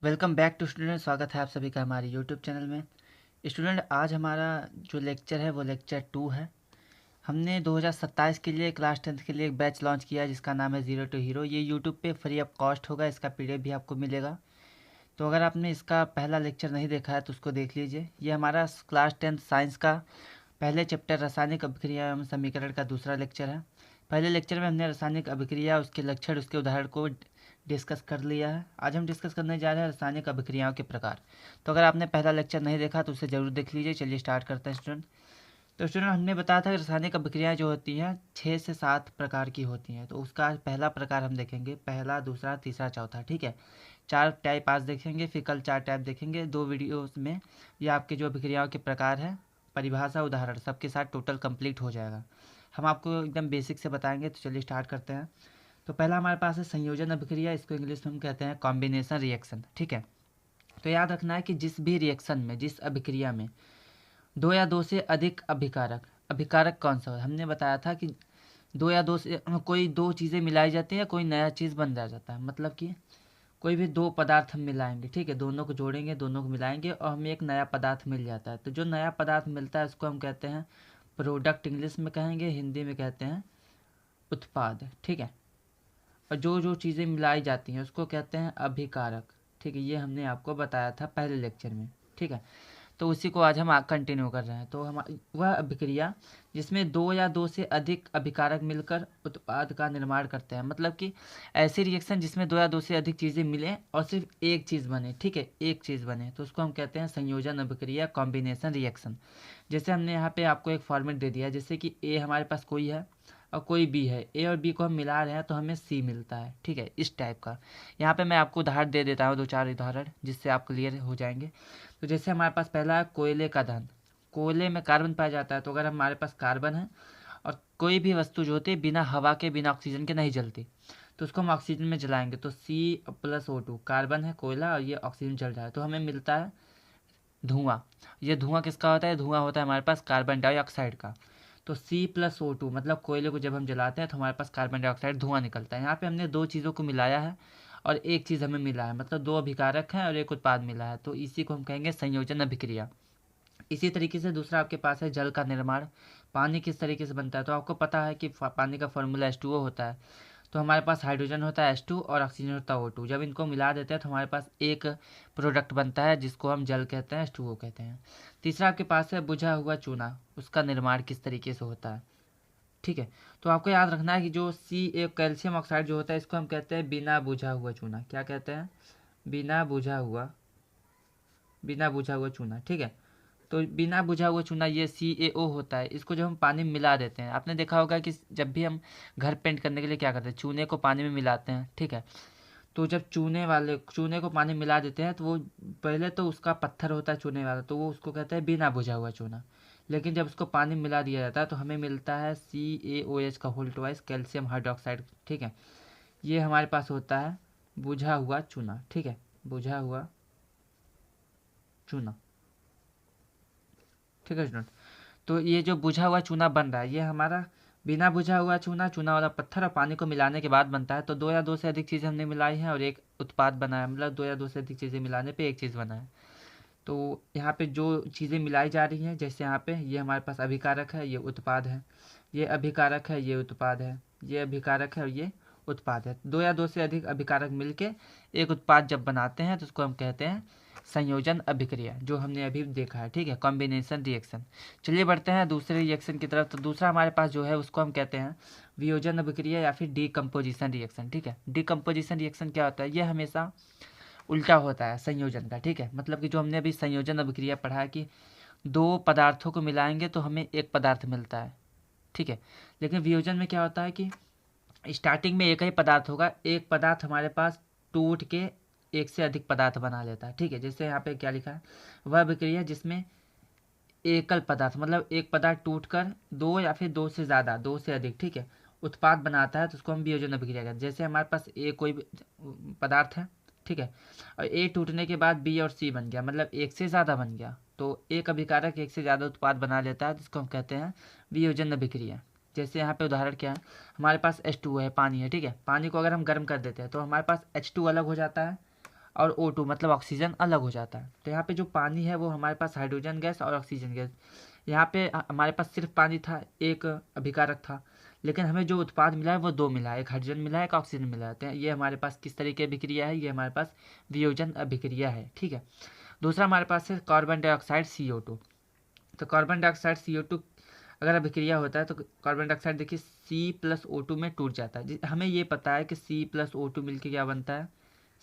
Welcome back to student. स्वागत है आप सभी का हमारे यूट्यूब चैनल में। स्टूडेंट, आज हमारा जो लेक्चर है वो लेक्चर 2 है। हमने 2027 के लिए क्लास 10th के लिए एक बैच लॉन्च किया है जिसका नाम है ज़ीरो टू हीरो। ये यूट्यूब पे फ्री ऑफ कॉस्ट होगा, इसका पीडीएफ भी आपको मिलेगा। तो अगर आपने इसका पहला लेक्चर नहीं देखा है तो उसको देख लीजिए। ये हमारा क्लास 10th साइंस का पहले चैप्टर रासायनिक अभिक्रिया एवं समीकरण का दूसरा लेक्चर है। पहले लेक्चर में हमने रासायनिक अभिक्रिया, उसके लक्षण, उसके उदाहरण को डिस्कस कर लिया है। आज हम डिस्कस करने जा रहे हैं रासायनिक अभिक्रियाओं के प्रकार। तो अगर आपने पहला लेक्चर नहीं देखा तो उसे ज़रूर देख लीजिए। चलिए स्टार्ट करते हैं स्टूडेंट। तो स्टूडेंट, हमने बताया था कि रासायनिक अभिक्रियाएं जो होती हैं 6 से 7 प्रकार की होती हैं। तो उसका आज पहला प्रकार हम देखेंगे, पहला, दूसरा, तीसरा, चौथा। ठीक है, 4 टाइप आज देखेंगे, फिर कल 4 टाइप देखेंगे। 2 वीडियोस में ये आपके जो अभिक्रियाओं के प्रकार है, परिभाषा, उदाहरण सबके साथ टोटल कंप्लीट हो जाएगा। हम आपको एकदम बेसिक से बताएंगे। तो चलिए स्टार्ट करते हैं। तो पहला हमारे पास है संयोजन अभिक्रिया। इसको इंग्लिश में हम कहते हैं कॉम्बिनेशन रिएक्शन। ठीक है, तो याद रखना है कि जिस भी रिएक्शन में, जिस अभिक्रिया में 2 या 2 से अधिक अभिकारक, अभिकारक कौन सा है, हमने बताया था कि 2 या 2 से कोई 2 चीज़ें मिलाई जाती हैं, कोई नया चीज़ बन जाता है। मतलब कि कोई भी 2 पदार्थ हम मिलाएंगे, ठीक है, दोनों को जोड़ेंगे, दोनों को मिलाएंगे और हमें एक नया पदार्थ मिल जाता है। तो जो नया पदार्थ मिलता है उसको हम कहते हैं प्रोडक्ट, इंग्लिश में कहेंगे, हिंदी में कहते हैं उत्पाद। ठीक है, और जो जो चीज़ें मिलाई जाती हैं उसको कहते हैं अभिकारक। ठीक है, ये हमने आपको बताया था पहले लेक्चर में। ठीक है, तो उसी को आज हम कंटिन्यू कर रहे हैं। तो हम वह अभिक्रिया जिसमें 2 या 2 से अधिक अभिकारक मिलकर उत्पाद का निर्माण करते हैं। मतलब कि ऐसी रिएक्शन जिसमें 2 या 2 से अधिक चीज़ें मिलें और सिर्फ एक चीज़ बने। ठीक है, एक चीज़ बने, तो उसको हम कहते हैं संयोजन अभिक्रिया, कॉम्बिनेशन रिएक्शन। जैसे हमने यहाँ पे आपको एक फॉर्मेट दे दिया है, जैसे कि ए हमारे पास कोई है और कोई बी है। ए और बी को हम मिला रहे हैं तो हमें सी मिलता है। ठीक है, इस टाइप का। यहाँ पे मैं आपको उदाहरण दे देता हूँ, 2-4 उदाहरण, जिससे आप क्लियर हो जाएंगे। तो जैसे हमारे पास पहला है कोयले का दहन। कोयले में कार्बन पाया जाता है, तो अगर हमारे पास कार्बन है और कोई भी वस्तु जो होती है बिना हवा के, बिना ऑक्सीजन के नहीं जलती, तो उसको हम ऑक्सीजन में जलाएंगे तो C+O2, कार्बन है, कोयला, और ये ऑक्सीजन जल रहा है तो हमें मिलता है धुआं। ये धुआं किसका होता है? धुआं होता है हमारे पास कार्बन डाइऑक्साइड का। तो C+O2 मतलब कोयले को जब हम जलाते हैं तो हमारे पास कार्बन डाइऑक्साइड धुआं निकलता है। यहाँ पे हमने 2 चीज़ों को मिलाया है और एक चीज़ हमें मिला है, मतलब 2 अभिकारक हैं और एक उत्पाद मिला है, तो इसी को हम कहेंगे संयोजन अभिक्रिया। इसी तरीके से दूसरा आपके पास है जल का निर्माण। पानी किस तरीके से बनता है? तो आपको पता है कि पानी का फॉर्मूला H2O होता है। तो हमारे पास हाइड्रोजन होता है H2 और ऑक्सीजन होता है O2। जब इनको मिला देते हैं तो हमारे पास एक प्रोडक्ट बनता है जिसको हम जल कहते हैं, H2O कहते हैं। तीसरा आपके पास है बुझा हुआ चूना। उसका निर्माण किस तरीके से होता है? ठीक है, तो आपको याद रखना है कि जो कैल्शियम ऑक्साइड जो होता है इसको हम कहते हैं बिना बुझा हुआ चूना। क्या कहते हैं? बिना बुझा हुआ, बिना बुझा हुआ चूना। ठीक है, तो बिना बुझा हुआ चूना ये CaO होता है। इसको जब हम पानी में मिला देते हैं, आपने देखा होगा कि जब भी हम घर पेंट करने के लिए क्या करते हैं, चूने को पानी में मिलाते हैं। ठीक है, तो जब चूने को पानी मिला देते हैं तो वो पहले तो उसका पत्थर होता है चूने वाला, तो वो उसको कहते हैं बिना बुझा हुआ चूना। लेकिन जब उसको पानी में मिला दिया जाता है तो हमें मिलता है CaOH का होल ट्वाइस, कैल्शियम हाइड्रोक्साइड। ठीक है, ये हमारे पास होता है बुझा हुआ चूना। ठीक है, बुझा हुआ चूना। ठीक है स्टूडेंट, तो ये जो बुझा हुआ चूना बन रहा है ये हमारा बिना बुझा हुआ चूना, चूना वाला पत्थर और पानी को मिलाने के बाद बनता है। तो 2 या 2 से अधिक चीज़ें हमने मिलाई हैं और एक उत्पाद बना है, मतलब 2 या 2 से अधिक चीज़ें मिलाने पे एक चीज़ बना है। तो यहाँ पे जो चीज़ें मिलाई जा रही हैं, जैसे यहाँ पे ये हमारे पास अभिकारक है, ये उत्पाद है, ये अभिकारक है, ये उत्पाद है, ये अभिकारक है और ये उत्पाद है। 2 या 2 से अधिक अभिकारक मिलके एक उत्पाद जब बनाते हैं तो उसको हम कहते हैं संयोजन अभिक्रिया, जो हमने अभी देखा है। ठीक है, कॉम्बिनेशन रिएक्शन। चलिए बढ़ते हैं दूसरे रिएक्शन की तरफ। तो दूसरा हमारे पास जो है उसको हम कहते हैं वियोजन अभिक्रिया या फिर डीकम्पोजिशन रिएक्शन। ठीक है, डीकम्पोजिशन रिएक्शन क्या होता है? ये हमेशा उल्टा होता है संयोजन का। ठीक है, मतलब कि जो हमने अभी संयोजन अभिक्रिया पढ़ा है कि 2 पदार्थों को मिलाएंगे तो हमें एक पदार्थ मिलता है। ठीक है, लेकिन वियोजन में क्या होता है कि स्टार्टिंग में एक ही पदार्थ होगा, एक पदार्थ हमारे पास टूट के एक से अधिक पदार्थ बना लेता है। ठीक है, जैसे यहाँ पे क्या लिखा है, वह अभिक्रिया जिसमें एकल पदार्थ, मतलब एक पदार्थ टूटकर 2 या फिर 2 से ज़्यादा, 2 से अधिक, ठीक है, उत्पाद बनाता है तो उसको हम वियोजन अभिक्रिया कहते हैं। जैसे हमारे पास ए कोई पदार्थ है, ठीक है, और ए टूटने के बाद बी और सी बन गया, मतलब एक से ज़्यादा बन गया, तो एक अभिकारक एक से ज़्यादा उत्पाद बना लेता है, जिसको हम कहते हैं वियोजन अभिक्रिया। जैसे यहाँ पे उदाहरण क्या है, हमारे पास H2 है, पानी है। ठीक है, पानी को अगर हम गर्म कर देते हैं तो हमारे पास H2 अलग हो जाता है और O2 मतलब ऑक्सीजन अलग हो जाता है। तो यहाँ पे जो पानी है वो हमारे पास हाइड्रोजन गैस और ऑक्सीजन गैस, यहाँ पे हमारे पास सिर्फ पानी था, एक अभिकारक था, लेकिन हमें जो उत्पाद मिला है वो दो मिला है, एक हाइड्रोजन मिला है, एक ऑक्सीजन मिला है। तो ये हमारे पास किस तरीके की अभिक्रिया है, ये हमारे पास वियोजन अभिक्रिया है। ठीक है, दूसरा हमारे पास है कार्बन डाइऑक्साइड CO2। तो कार्बन डाइऑक्साइड CO2 अगर अभिक्रिया होता है तो कार्बन डाइऑक्साइड देखिए C+O2 में टूट जाता है। हमें ये पता है कि C+O2 मिलके क्या बनता है,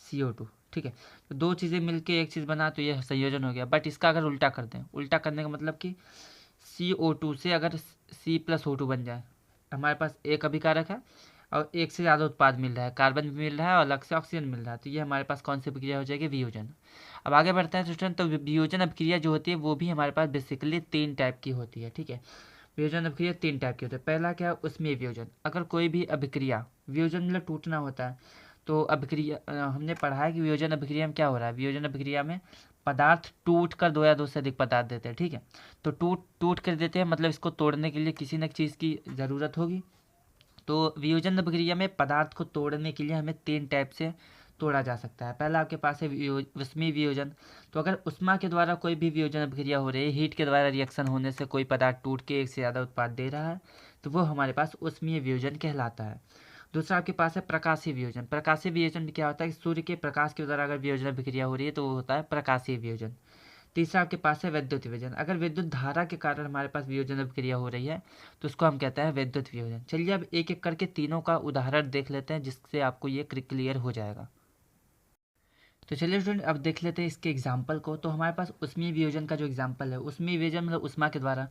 CO2। ठीक है, तो दो चीज़ें मिलके एक चीज़ बना तो ये संयोजन हो गया। बट इसका अगर उल्टा कर दें, उल्टा करने का मतलब कि CO2 से अगर C+O2 बन जाए, हमारे पास एक अभिकारक है और एक से ज़्यादा उत्पाद मिल रहा है, कार्बन भी मिल रहा है और अलग से ऑक्सीजन मिल रहा है, तो ये हमारे पास कौन सी प्रक्रिया हो जाएगी, वियोजन। अब आगे बढ़ते हैं स्टूडेंट। तो वियोजन अभिक्रिया जो होती है वो भी हमारे पास बेसिकली 3 टाइप की होती है। ठीक है, वियोजन अभिक्रिया 3 टाइप की होती है। पहला क्या है, उसमें वियोजन। अगर कोई भी अभिक्रिया, वियोजन मतलब टूटना होता है, तो अभिक्रिया हमने पढ़ा है कि वियोजन अभिक्रिया में क्या हो रहा है, वियोजन अभिक्रिया में पदार्थ टूट कर दो या दो से अधिक पदार्थ देते हैं। ठीक है, तो टूट कर देते हैं मतलब इसको तोड़ने के लिए किसी न चीज़ की ज़रूरत होगी। तो वियोजन प्रक्रिया में पदार्थ को तोड़ने के लिए हमें 3 टाइप से तोड़ा जा सकता है। पहला आपके पास है उष्मीय वियोजन। तो अगर उष्मा के द्वारा कोई भी वियोजन प्रक्रिया हो रही है, हीट के द्वारा रिएक्शन होने से कोई पदार्थ टूट के एक से ज़्यादा उत्पाद दे रहा है, तो वो हमारे पास उष्मीय वियोजन कहलाता है। दूसरा आपके पास है प्रकाशीय वियोजन। प्रकाशीय वियोजन में क्या होता है कि सूर्य के प्रकाश के द्वारा अगर वियोजन प्रक्रिया हो रही है तो वो होता है प्रकाशीय वियोजन। तीसरा आपके पास है विद्युत वियोजन। अगर विद्युत धारा के कारण हमारे पास वियोजन अभिक्रिया हो रही है तो उसको हम कहते हैं विद्युत वियोजन। चलिए अब एक एक करके तीनों का उदाहरण देख लेते हैं जिससे आपको ये क्लियर हो जाएगा। तो चलिए स्टूडेंट अब देख लेते हैं इसके एग्जाम्पल को। तो हमारे पास उष्मीय वियोजन का जो एग्जाम्पल है, उष्मीय वियोजन मतलब उष्मा के द्वारा।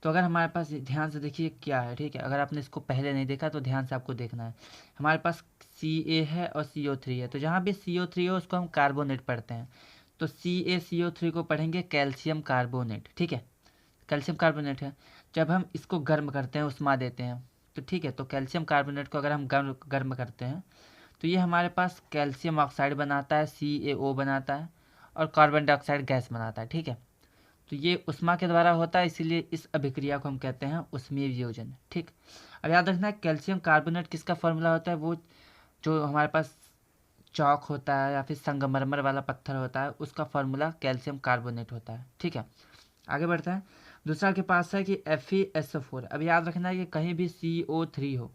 तो अगर हमारे पास ध्यान से देखिए क्या है, ठीक है, अगर आपने इसको पहले नहीं देखा तो ध्यान से आपको देखना है। हमारे पास Ca है और CO3 है, तो जहाँ भी CO3 हो उसको हम कार्बोनेट पढ़ते हैं। तो CaCO3 को पढ़ेंगे कैल्शियम कार्बोनेट। ठीक है, कैल्शियम कार्बोनेट है। जब हम इसको गर्म करते हैं, उष्मा देते हैं, तो ठीक है, तो कैल्शियम कार्बोनेट को अगर हम गर्म करते हैं तो ये हमारे पास कैल्शियम ऑक्साइड बनाता है, CaO बनाता है और कार्बन डाइऑक्साइड गैस बनाता है। ठीक है, तो ये उष्मा के द्वारा होता है, इसीलिए इस अभिक्रिया को हम कहते हैं उष्मीय वियोजन। ठीक, अब याद रखना है कैल्शियम कार्बोनेट किसका फॉर्मूला होता है, वो जो हमारे पास चौक होता है या फिर संगमरमर वाला पत्थर होता है उसका फॉर्मूला कैल्शियम कार्बोनेट होता है। ठीक है, आगे बढ़ते हैं। दूसरा के पास है कि FeSO4। अब याद रखना है कि कहीं भी CO3 हो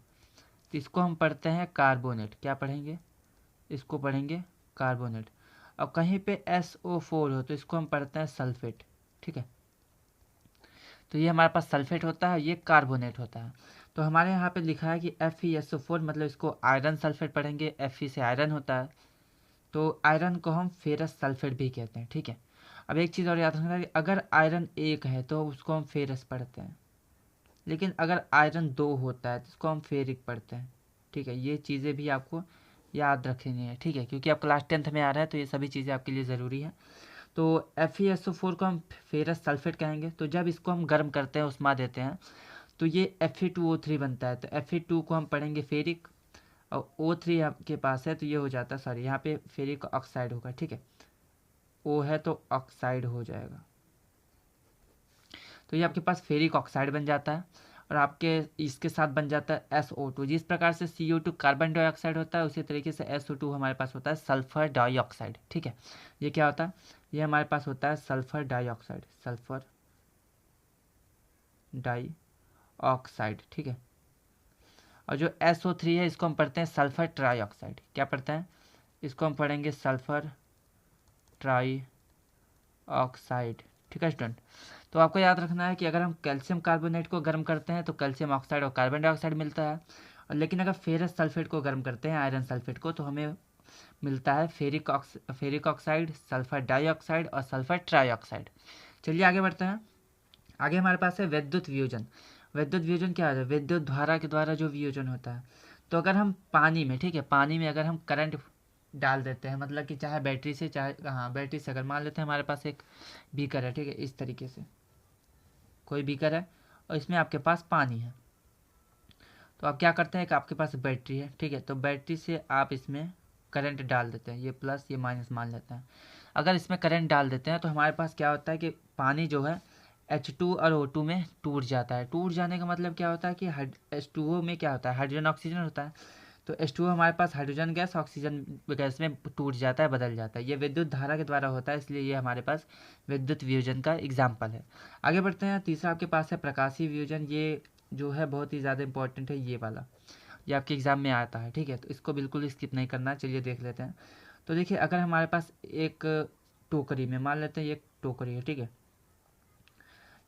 तो इसको हम पढ़ते हैं कार्बोनेट। क्या पढ़ेंगे, इसको पढ़ेंगे कार्बोनेट। और कहीं पे SO4 हो तो इसको हम पढ़ते हैं सल्फेट। ठीक है, तो ये हमारे पास सल्फेट होता है, ये कार्बोनेट होता है। तो हमारे यहाँ पे लिखा है कि FeSO4 मतलब इसको आयरन सल्फेट पढ़ेंगे, Fe से आयरन होता है, तो आयरन को हम फेरस सल्फेट भी कहते हैं। ठीक है, अब एक चीज़ और याद रखना कि अगर आयरन 1 है तो उसको हम फेरस पढ़ते हैं, लेकिन अगर आयरन 2 होता है तो उसको हम फेरिक पढ़ते हैं। ठीक है, ये चीज़ें भी आपको याद रखनी है। ठीक है, क्योंकि आप क्लास 10th में आ रहा है तो ये सभी चीज़ें आपके लिए ज़रूरी है। तो FeSO4 को हम फेरस सल्फेट कहेंगे। तो जब इसको हम गर्म करते हैं, उष्मा देते हैं, तो ये Fe2O3 बनता है। तो Fe2 को हम पढ़ेंगे फेरिक और O3 आपके पास है तो ये हो जाता है, सॉरी यहाँ पे फेरिक ऑक्साइड होगा। ठीक है, O है तो ऑक्साइड हो जाएगा, तो ये आपके पास फेरिक ऑक्साइड बन जाता है और आपके इसके साथ बन जाता है SO2। जिस प्रकार से CO2 कार्बन डाइऑक्साइड होता है उसी तरीके से SO2 हमारे पास होता है सल्फर डाइऑक्साइड। ठीक है, ये क्या होता है, ये हमारे पास होता है सल्फर डाइऑक्साइड, सल्फर डाइऑक्साइड। ठीक है, और जो SO3 है इसको हम पढ़ते हैं सल्फर ट्राइऑक्साइड। क्या पढ़ते हैं, इसको हम पढ़ेंगे सल्फर ट्राइऑक्साइड। ठीक है स्टूडेंट, तो आपको याद रखना है कि अगर हम कैल्शियम कार्बोनेट को गर्म करते हैं तो कैल्शियम ऑक्साइड और कार्बन डाइऑक्साइड मिलता है, और लेकिन अगर फेरस सल्फेट को गर्म करते हैं, आयरन सल्फेट को, तो हमें मिलता है फेरिक ऑक्साइड, सल्फर डाइऑक्साइड और सल्फर ट्राइऑक्साइड। चलिए आगे बढ़ते हैं। आगे हमारे पास है विद्युत वियोजन। विद्युत वियोजन क्या होता है, विद्युत धारा के द्वारा जो वियोजन होता है। तो अगर हम पानी में, ठीक है, पानी में अगर हम करंट डाल देते हैं, मतलब कि चाहे बैटरी से, चाहे हाँ बैटरी से, अगर मान लेते हैं हमारे पास एक बीकर है, ठीक है, इस तरीके से कोई बीकर है और इसमें आपके पास पानी है, तो आप क्या करते हैं कि आपके पास बैटरी है, ठीक है, तो बैटरी से आप इसमें करंट डाल देते हैं, ये प्लस ये माइनस मान लेते हैं। अगर इसमें करंट डाल देते हैं तो हमारे पास क्या होता है कि पानी जो है H2 और O2 में टूट जाता है। टूट जाने का मतलब क्या होता है कि H2O में क्या होता है, हाइड्रोजन ऑक्सीजन होता है। तो H2O हमारे पास हाइड्रोजन गैस ऑक्सीजन गैस में टूट जाता है, बदल जाता है। ये विद्युत धारा के द्वारा होता है, इसलिए ये हमारे पास विद्युत वियोजन का एग्जाम्पल है। आगे बढ़ते हैं। तीसरा आपके पास है प्रकाशीय वियोजन। ये जो है बहुत ही ज़्यादा इंपॉर्टेंट है, ये वाला, ये आपके एग्जाम में आता है, ठीक है। तो इसको बिल्कुल स्किप नहीं करना है। चलिए देख लेते हैं। तो देखिए, अगर हमारे पास एक टोकरी में, मान लेते हैं ये एक टोकरी है, ठीक है।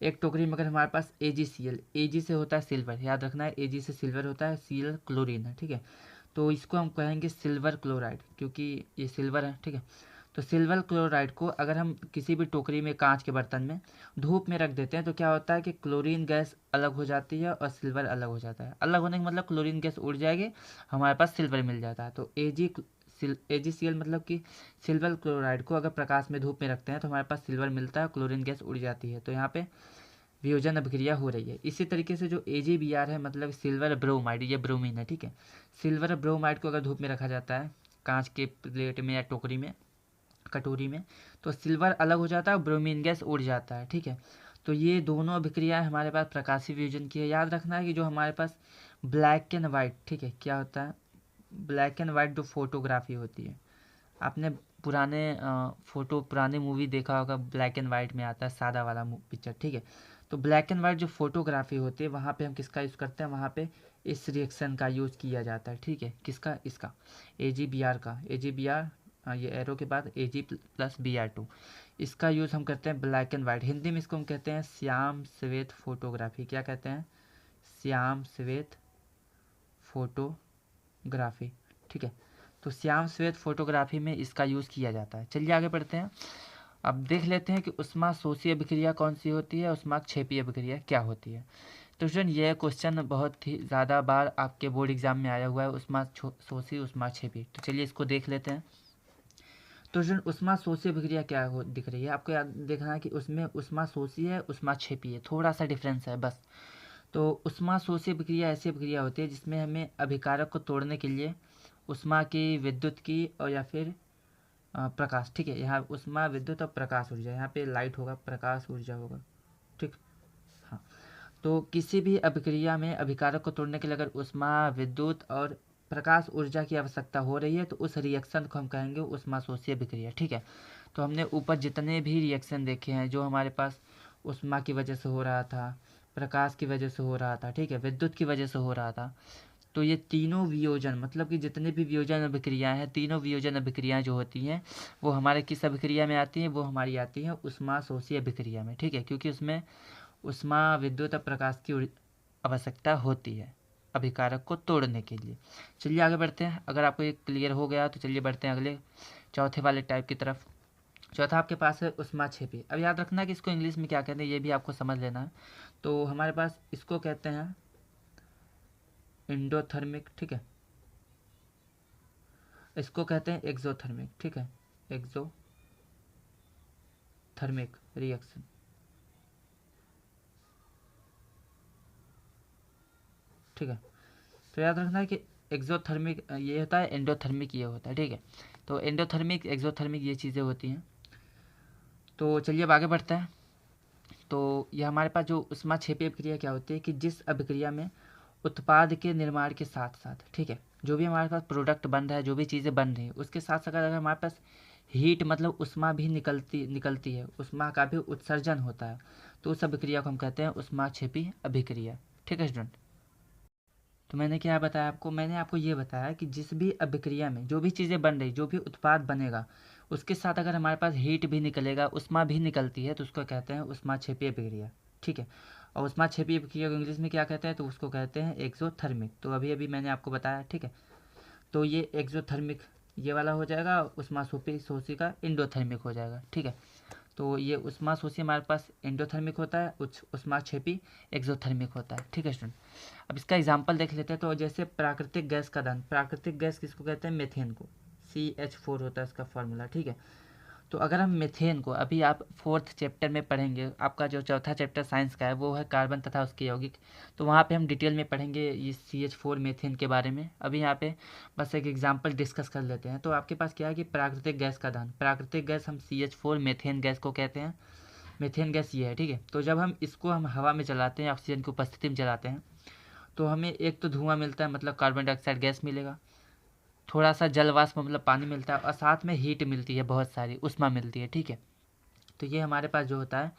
एक टोकरी में अगर हमारे पास AgCl, Ag से होता है सिल्वर, याद रखना है, Ag से सिल्वर होता है, Cl क्लोरीन है, ठीक है। तो इसको हम कहेंगे सिल्वर क्लोराइड, क्योंकि ये सिल्वर है, ठीक है। तो सिल्वर क्लोराइड को अगर हम किसी भी टोकरी में, कांच के बर्तन में धूप में रख देते हैं तो क्या होता है कि क्लोरीन गैस अलग हो जाती है और सिल्वर अलग हो जाता है। अलग होने का मतलब क्लोरीन गैस उड़ जाएगी, हमारे पास सिल्वर मिल जाता है। तो AgCl मतलब कि सिल्वर क्लोराइड को अगर प्रकाश में, धूप में रखते हैं तो हमारे पास सिल्वर मिलता है, क्लोरीन गैस उड़ जाती है। तो यहाँ पे वियोजन अभिक्रिया हो रही है। इसी तरीके से जो AgBr है, मतलब सिल्वर ब्रोमाइड, ये ब्रोमीन है, ठीक है। सिल्वर ब्रोमाइड को अगर धूप में रखा जाता है, कांच के प्लेट में या टोकरी में, कटोरी में, तो सिल्वर अलग हो जाता है, ब्रोमीन गैस उड़ जाता है, ठीक है। तो ये दोनों अभिक्रियाएं हमारे पास प्रकाशीय वियोजन की है। याद रखना है कि जो हमारे पास ब्लैक एंड वाइट, ठीक है, क्या होता है ब्लैक एंड वाइट, जो फोटोग्राफी होती है, आपने पुराने फोटो, पुरानी मूवी देखा होगा, ब्लैक एंड वाइट में आता है सादा वाला पिक्चर, ठीक है। तो ब्लैक एंड वाइट जो फोटोग्राफी होती है, वहाँ पे हम किसका यूज़ करते हैं, वहाँ पे इस रिएक्शन का यूज़ किया जाता है, ठीक है। किसका, इसका AgBr का, AgBr, ये एरो के बाद Ag+Br2, इसका यूज़ हम करते हैं ब्लैक एंड वाइट। हिंदी में इसको हम कहते हैं श्याम श्वेत फोटोग्राफी। क्या कहते हैं, श्याम श्वेत फोटोग्राफी, ठीक है। तो श्याम श्वेत फोटोग्राफी में इसका यूज़ किया जाता है। चलिए आगे बढ़ते हैं। अब देख लेते हैं कि ऊष्माशोषी अभिक्रिया कौन सी होती है, ऊष्माक्षेपी अभिक्रिया क्या होती है। तो स्टूडेंट, यह क्वेश्चन बहुत ही ज़्यादा बार आपके बोर्ड एग्जाम में आया हुआ है, ऊष्माशोषी ऊष्माक्षेपी। तो चलिए इसको देख लेते हैं। तो स्टूडेंट, ऊष्माशोषी अभिक्रिया क्या हो दिख रही है आपको, याद देखना है कि उसमें ऊष्माशोषी है, ऊष्माक्षेपी है, थोड़ा सा डिफरेंस है बस। तो ऊष्माशोषी अभिक्रिया ऐसी अभिक्रिया होती है जिसमें हमें अभिकारक को तोड़ने के लिए ऊष्मा की, विद्युत की, और या फिर प्रकाश, ठीक है। यहाँ ऊष्मा, विद्युत और प्रकाश ऊर्जा, यहाँ पे लाइट होगा, प्रकाश ऊर्जा होगा, ठीक। हाँ, तो किसी भी अभिक्रिया में अभिकारक को तोड़ने के लिए अगर ऊष्मा, विद्युत और प्रकाश ऊर्जा की आवश्यकता हो रही है तो उस रिएक्शन को हम कहेंगे ऊष्माशोषी अभिक्रिया, ठीक है। तो हमने ऊपर जितने भी रिएक्शन देखे हैं, जो हमारे पास ऊष्मा की वजह से हो रहा था, प्रकाश की वजह से हो रहा था, ठीक है, विद्युत की वजह से हो रहा था, तो ये तीनों वियोजन, मतलब कि जितने भी वियोजन अभिक्रियाएं हैं, तीनों वियोजन अभिक्रियाएं जो होती हैं वो हमारे किस अभिक्रिया में आती हैं, वो हमारी आती हैं ऊष्माशोषी अभिक्रिया में, ठीक है। क्योंकि उसमें ऊष्मा, विद्युत और प्रकाश की आवश्यकता होती है अभिकारक को तोड़ने के लिए। चलिए आगे बढ़ते हैं। अगर आपको ये क्लियर हो गया तो चलिए बढ़ते हैं अगले चौथे वाले टाइप की तरफ। चौथा आपके पास है ऊष्माक्षेपी। अब याद रखना है कि इसको इंग्लिश में क्या कहते हैं, ये भी आपको समझ लेना है। तो हमारे पास इसको कहते हैं एंडोथर्मिक, ठीक है। इसको कहते हैं एक्सोथर्मिक, ठीक है, एक्सोथर्मिक रिएक्शन, ठीक है। तो याद रखना है कि एक्सोथर्मिक ये होता है, एंडोथर्मिक ये होता है, ठीक है। तो एंडोथर्मिक, एक्सोथर्मिक ये चीज़ें होती हैं। तो चलिए अब आगे बढ़ते हैं। तो ये हमारे पास जो ऊष्माक्षेपी अभिक्रिया क्या होती है कि जिस अभिक्रिया में उत्पाद के निर्माण के साथ साथ, ठीक है, जो भी हमारे पास प्रोडक्ट बन रहा है, जो भी चीज़ें बन रही हैं, उसके साथ साथ अगर हमारे पास हीट, मतलब ऊष्मा भी निकलती है, ऊष्मा का भी उत्सर्जन होता है, तो उस अभिक्रिया को हम कहते हैं ऊष्माक्षेपी अभिक्रिया, ठीक है स्टूडेंट। तो मैंने क्या बताया आपको, मैंने आपको ये बताया कि जिस भी अभिक्रिया में जो भी चीज़ें बन रही, जो भी उत्पाद बनेगा, उसके साथ अगर हमारे पास हीट भी निकलेगा, ऊष्मा भी निकलती है, तो उसको कहते हैं ऊष्माक्षेपी अभिक्रिया, ठीक है। और ऊष्माक्षेपी अभिक्रिया को इंग्लिश में क्या कहते हैं, तो उसको कहते हैं एक्सोथर्मिक। तो अभी अभी मैंने आपको बताया, ठीक है। तो ये एक्सोथर्मिक ये वाला हो जाएगा, ऊष्माशोषी का एंडोथर्मिक हो जाएगा, ठीक है। तो ये ऊष्माशोषी हमारे पास एंडोथर्मिक होता है, ऊष्माक्षेपी एक्सोथर्मिक होता है, ठीक है स्टूडेंट। अब इसका एग्जांपल देख लेते हैं। तो जैसे प्राकृतिक गैस का दहन, प्राकृतिक गैस किसको कहते हैं, मेथेन को, CH4 होता है इसका फॉर्मूला, ठीक है। तो अगर हम मेथेन को, अभी आप 4th चैप्टर में पढ़ेंगे, आपका जो चौथा चैप्टर साइंस का है वो है कार्बन तथा उसके यौगिक, तो वहाँ पे हम डिटेल में पढ़ेंगे ये CH4 मेथेन के बारे में। अभी यहाँ पे बस एक एग्जांपल डिस्कस कर लेते हैं। तो आपके पास क्या है कि प्राकृतिक गैस का दहन, प्राकृतिक गैस हम CH4 मेथेन गैस को कहते हैं, मेथेन गैस ये है, ठीक है। तो जब हम इसको हम हवा में जलाते हैं, ऑक्सीजन की उपस्थिति में जलाते हैं, तो हमें एक तो धुआं मिलता है, मतलब कार्बन डाइऑक्साइड गैस मिलेगा, थोड़ा सा जल वाष्प मतलब पानी मिलता है और साथ में हीट मिलती है, बहुत सारी ऊष्मा मिलती है, ठीक है। तो ये हमारे पास जो होता है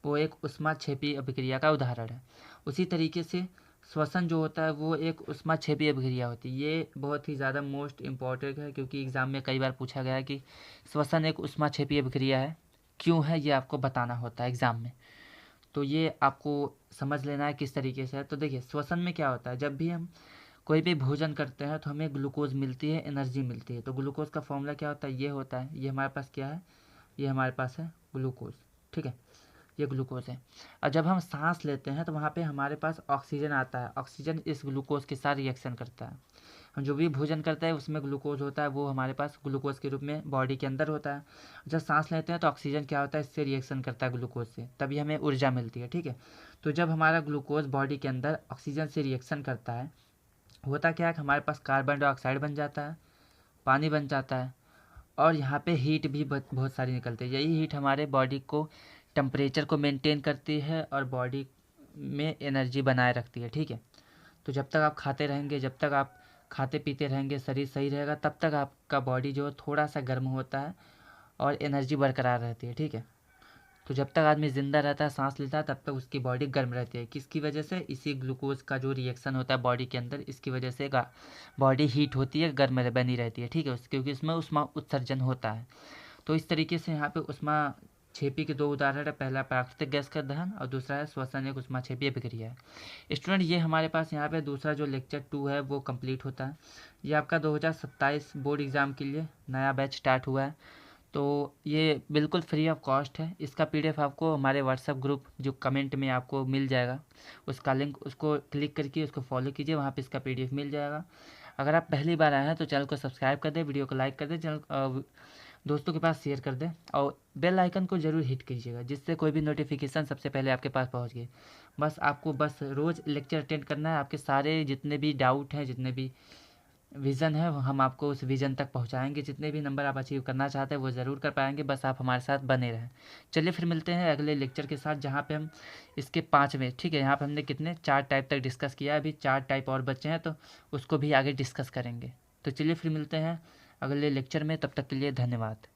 वो एक ऊष्माक्षेपी अभिक्रिया का उदाहरण है। उसी तरीके से श्वसन जो होता है वो एक ऊष्माक्षेपी अभिक्रिया होती है। ये बहुत ही ज़्यादा मोस्ट इम्पॉर्टेंट है, क्योंकि एग्ज़ाम में कई बार पूछा गया है कि श्वसन एक ऊष्माक्षेपी अभिक्रिया है, क्यों है ये आपको बताना होता है एग्ज़ाम में। तो ये आपको समझ लेना है किस तरीके से है। तो देखिए श्वसन में क्या होता है, जब भी हम कोई भी भोजन करते हैं तो हमें ग्लूकोज मिलती है, एनर्जी मिलती है। तो ग्लूकोज का फॉर्मूला क्या होता है, ये होता है, ये हमारे पास क्या है, ये हमारे पास है ग्लूकोज, ठीक है, ये ग्लूकोज है। और जब हम सांस लेते हैं तो वहाँ पे हमारे पास ऑक्सीजन आता है, ऑक्सीजन इस ग्लूकोज के साथ रिएक्शन करता है। हम जो भी भोजन करते हैं उसमें ग्लूकोज होता है, वो हमारे पास ग्लूकोज के रूप में बॉडी के अंदर होता है। जब सांस लेते हैं तो ऑक्सीजन क्या होता है, इससे रिएक्शन करता है ग्लूकोज से, तभी हमें ऊर्जा मिलती है, ठीक है। तो जब हमारा ग्लूकोज बॉडी के अंदर ऑक्सीजन से रिएक्शन करता है, होता क्या है कि हमारे पास कार्बन डाइऑक्साइड बन जाता है, पानी बन जाता है, और यहाँ पे हीट भी बहुत सारी निकलती है। यही हीट हमारे बॉडी को टेम्परेचर को मेंटेन करती है और बॉडी में एनर्जी बनाए रखती है, ठीक है। तो जब तक आप खाते रहेंगे, जब तक आप खाते पीते रहेंगे, शरीर सही रहेगा, तब तक आपका बॉडी जो थोड़ा सा गर्म होता है और एनर्जी बरकरार रहती है, ठीक है। तो जब तक आदमी ज़िंदा रहता है, सांस लेता है, तब तक उसकी बॉडी गर्म रहती है। किसकी वजह से, इसी ग्लूकोज का जो रिएक्शन होता है बॉडी के अंदर, इसकी वजह से बॉडी हीट होती है, गर्म बनी रहती है, ठीक है, क्योंकि इसमें ऊष्मा उत्सर्जन होता है। तो इस तरीके से यहाँ पे ऊष्मा छेपी के दो उदाहरण है, पहला प्राकृतिक गैस का दहन और दूसरा है श्वसन एक ऊष्मा छेपी अभिक्रिया है। स्टूडेंट ये हमारे पास यहाँ पे दूसरा जो लेक्चर 2 है वो कंप्लीट होता है। ये आपका 2027 बोर्ड एग्ज़ाम के लिए नया बैच स्टार्ट हुआ है। तो ये बिल्कुल फ्री ऑफ कॉस्ट है। इसका पीडीएफ आपको हमारे व्हाट्सएप ग्रुप जो कमेंट में आपको मिल जाएगा, उसका लिंक, उसको क्लिक करके उसको फॉलो कीजिए, वहाँ पे इसका पीडीएफ मिल जाएगा। अगर आप पहली बार आए हैं तो चैनल को सब्सक्राइब कर दें, वीडियो को लाइक कर दें, चैनल दोस्तों के पास शेयर कर दें और बेल आइकन को ज़रूर हिट कीजिएगा, जिससे कोई भी नोटिफिकेशन सबसे पहले आपके पास पहुंच गए। बस आपको बस रोज़ लेक्चर अटेंड करना है। आपके सारे जितने भी डाउट हैं, जितने भी विज़न है, हम आपको उस विज़न तक पहुंचाएंगे। जितने भी नंबर आप अचीव करना चाहते हैं वो ज़रूर कर पाएंगे, बस आप हमारे साथ बने रहें। चलिए फिर मिलते हैं अगले लेक्चर के साथ, जहाँ पे हम इसके 5वें, ठीक है, यहाँ पे हमने कितने 4 टाइप तक डिस्कस किया है, अभी 4 टाइप और बचे हैं, तो उसको भी आगे डिस्कस करेंगे। तो चलिए फिर मिलते हैं अगले लेक्चर में, तब तक के लिए धन्यवाद।